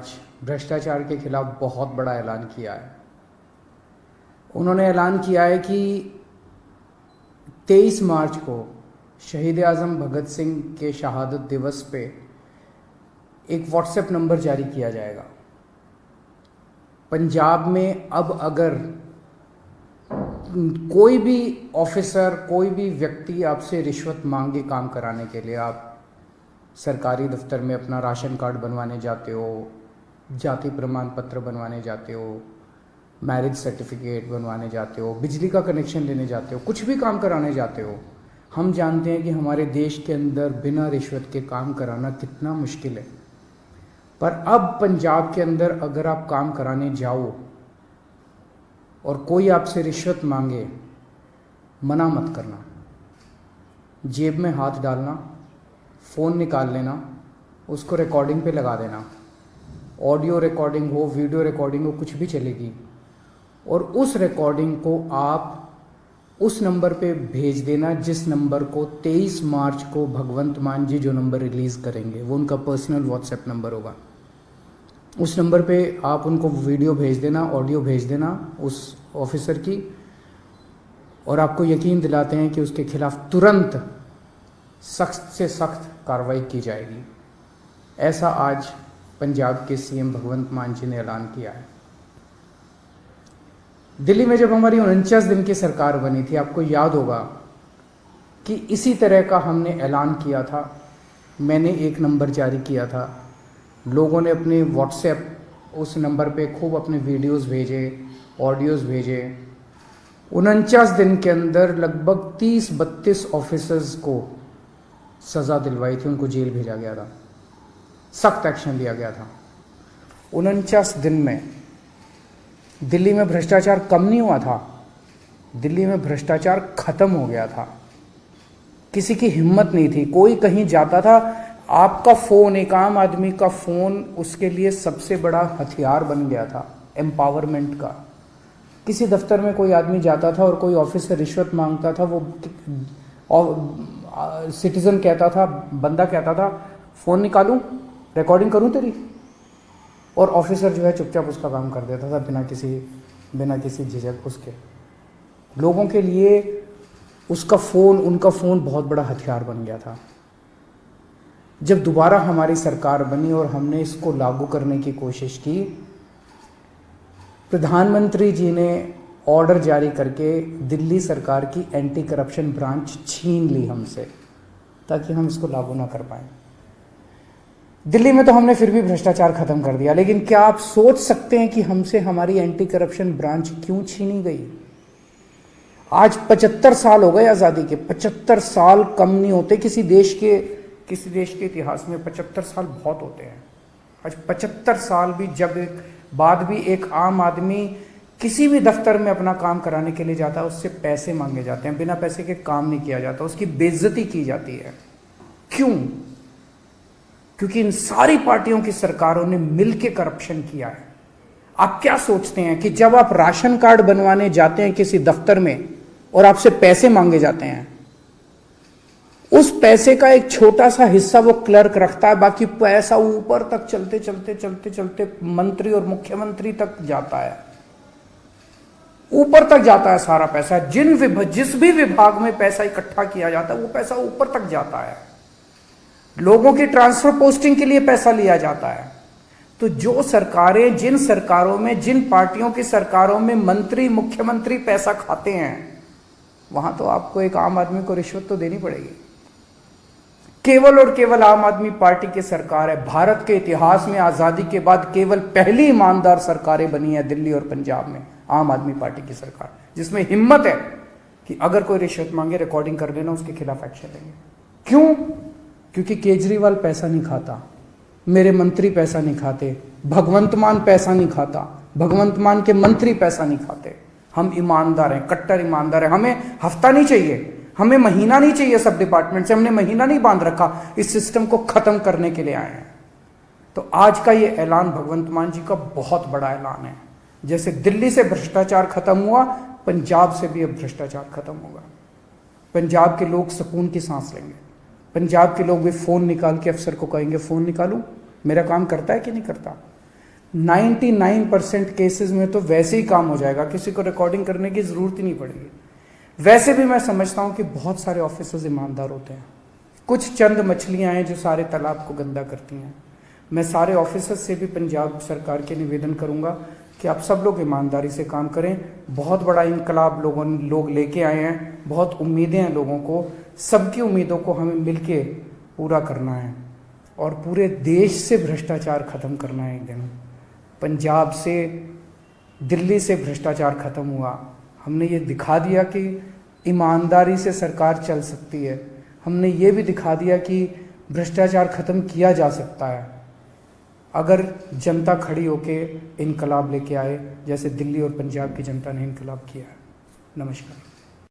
आज भ्रष्टाचार के खिलाफ बहुत बड़ा ऐलान किया है। उन्होंने ऐलान किया है कि 23 मार्च को शहीद आज़म भगत सिंह के शहादत दिवस पे एक व्हाट्सएप नंबर जारी किया जाएगा। पंजाब में अब अगर कोई भी ऑफिसर, कोई भी व्यक्ति आपसे रिश्वत मांगे काम कराने के लिए, आप सरकारी दफ्तर में अपना राशन कार्ड बनवाने जाते हो, जाति प्रमाण पत्र बनवाने जाते हो, मैरिज सर्टिफिकेट बनवाने जाते हो, बिजली का कनेक्शन लेने जाते हो, कुछ भी काम कराने जाते हो, हम जानते हैं कि हमारे देश के अंदर बिना रिश्वत के काम कराना कितना मुश्किल है। पर अब पंजाब के अंदर अगर आप काम कराने जाओ और कोई आपसे रिश्वत मांगे, मना मत करना, जेब में हाथ डालना, फ़ोन निकाल लेना, उसको रिकॉर्डिंग पे लगा देना। ऑडियो रिकॉर्डिंग हो, वीडियो रिकॉर्डिंग हो, कुछ भी चलेगी, और उस रिकॉर्डिंग को आप उस नंबर पे भेज देना जिस नंबर को 23 मार्च को भगवंत मान जी जो नंबर रिलीज़ करेंगे, वो उनका पर्सनल व्हाट्सएप नंबर होगा। उस नंबर पे आप उनको वीडियो भेज देना, ऑडियो भेज देना उस ऑफिसर की, और आपको यकीन दिलाते हैं कि उसके खिलाफ तुरंत सख्त से सख्त कार्रवाई की जाएगी। ऐसा आज पंजाब के सीएम भगवंत मान जी ने ऐलान किया है। दिल्ली में जब हमारी 49 दिन की सरकार बनी थी, आपको याद होगा कि इसी तरह का हमने ऐलान किया था। मैंने एक नंबर जारी किया था, लोगों ने अपने व्हाट्सएप उस नंबर पे खूब अपने वीडियोस भेजे, ऑडियोज़ भेजे। 49 दिन के अंदर लगभग 30-32 ऑफिसर्स को सज़ा दिलवाई थी, उनको जेल भेजा गया था, सख्त एक्शन लिया गया था। 49 दिन में दिल्ली में भ्रष्टाचार कम नहीं हुआ था, दिल्ली में भ्रष्टाचार खत्म हो गया था। किसी की हिम्मत नहीं थी, कोई कहीं जाता था, आपका फ़ोन, एक आम आदमी का फ़ोन उसके लिए सबसे बड़ा हथियार बन गया था एम्पावरमेंट का। किसी दफ्तर में कोई आदमी जाता था और कोई ऑफिसर रिश्वत मांगता था, वो सिटीजन कहता था, बंदा कहता था, फ़ोन निकालूं, रिकॉर्डिंग करूं तेरी, और ऑफिसर जो है चुपचाप उसका काम कर देता था बिना किसी झिझक उसके। लोगों के लिए उसका फ़ोन, उनका फ़ोन बहुत बड़ा हथियार बन गया था। जब दोबारा हमारी सरकार बनी और हमने इसको लागू करने की कोशिश की, प्रधानमंत्री जी ने ऑर्डर जारी करके दिल्ली सरकार की एंटी करप्शन ब्रांच छीन ली हमसे, ताकि हम इसको लागू ना कर पाएं। दिल्ली में तो हमने फिर भी भ्रष्टाचार खत्म कर दिया, लेकिन क्या आप सोच सकते हैं कि हमसे हमारी एंटी करप्शन ब्रांच क्यों छीनी गई? आज 75 साल हो गए आज़ादी के। 75 साल कम नहीं होते किसी देश के इतिहास में। 75 साल बहुत होते हैं। आज 75 साल भी बाद भी एक आम आदमी किसी भी दफ्तर में अपना काम कराने के लिए जाता है, उससे पैसे मांगे जाते हैं, बिना पैसे के काम नहीं किया जाता, उसकी बेइज्जती की जाती है। क्यों? क्योंकि इन सारी पार्टियों की सरकारों ने मिलकर करप्शन किया है। आप क्या सोचते हैं कि जब आप राशन कार्ड बनवाने जाते हैं किसी दफ्तर में और आपसे पैसे मांगे जाते हैं, उस पैसे का एक छोटा सा हिस्सा वो क्लर्क रखता है, बाकी पैसा ऊपर तक चलते मंत्री और मुख्यमंत्री तक जाता है, ऊपर तक जाता है सारा पैसा। जिस भी विभाग में पैसा इकट्ठा किया जाता है, वो पैसा ऊपर तक जाता है। लोगों की ट्रांसफर पोस्टिंग के लिए पैसा लिया जाता है। तो जो सरकारें, जिन सरकारों में, जिन पार्टियों की सरकारों में मंत्री, मुख्यमंत्री पैसा खाते हैं, वहां तो आपको एक आम आदमी को रिश्वत तो देनी पड़ेगी। केवल और केवल आम आदमी पार्टी की सरकार है। भारत के इतिहास में आजादी के बाद केवल पहली ईमानदार सरकारें बनी है दिल्ली और पंजाब में, आम आदमी पार्टी की सरकार, जिसमें हिम्मत है कि अगर कोई रिश्वत मांगे, रिकॉर्डिंग कर देना, उसके खिलाफ एक्शन लेंगे। क्यों? क्योंकि केजरीवाल पैसा नहीं खाता, मेरे मंत्री पैसा नहीं खाते, भगवंत मान पैसा नहीं खाता, भगवंत मान के मंत्री पैसा नहीं खाते। हम ईमानदार हैं, कट्टर ईमानदार हैं। हमें हफ्ता नहीं चाहिए, हमें महीना नहीं चाहिए सब डिपार्टमेंट से। हमने महीना नहीं बांध रखा, इस सिस्टम को खत्म करने के लिए आए हैं। तो आज का ये ऐलान भगवंत मान जी का बहुत बड़ा ऐलान है। जैसे दिल्ली से भ्रष्टाचार खत्म हुआ, पंजाब से भी अब भ्रष्टाचार खत्म होगा। पंजाब के लोग सुकून की सांस लेंगे। पंजाब के लोग भी फ़ोन निकाल के अफसर को कहेंगे, फ़ोन निकालूं, मेरा काम करता है कि नहीं करता। 99% केसेस में तो वैसे ही काम हो जाएगा, किसी को रिकॉर्डिंग करने की ज़रूरत ही नहीं पड़ेगी। वैसे भी मैं समझता हूँ कि बहुत सारे ऑफिसर्स ईमानदार होते हैं, कुछ चंद मछलियाँ हैं जो सारे तालाब को गंदा करती हैं। मैं सारे ऑफिसर्स से भी पंजाब सरकार के निवेदन करूँगा कि आप सब लोग ईमानदारी से काम करें। बहुत बड़ा इनकलाब लोग लेके आए हैं, बहुत उम्मीदें हैं लोगों को, सबकी उम्मीदों को हमें मिलके पूरा करना है और पूरे देश से भ्रष्टाचार खत्म करना है। एक दिन पंजाब से, दिल्ली से भ्रष्टाचार खत्म हुआ, हमने ये दिखा दिया कि ईमानदारी से सरकार चल सकती है, हमने ये भी दिखा दिया कि भ्रष्टाचार खत्म किया जा सकता है अगर जनता खड़ी होके इनकलाब लेके आए, जैसे दिल्ली और पंजाब की जनता ने इनकलाब किया है। नमस्कार।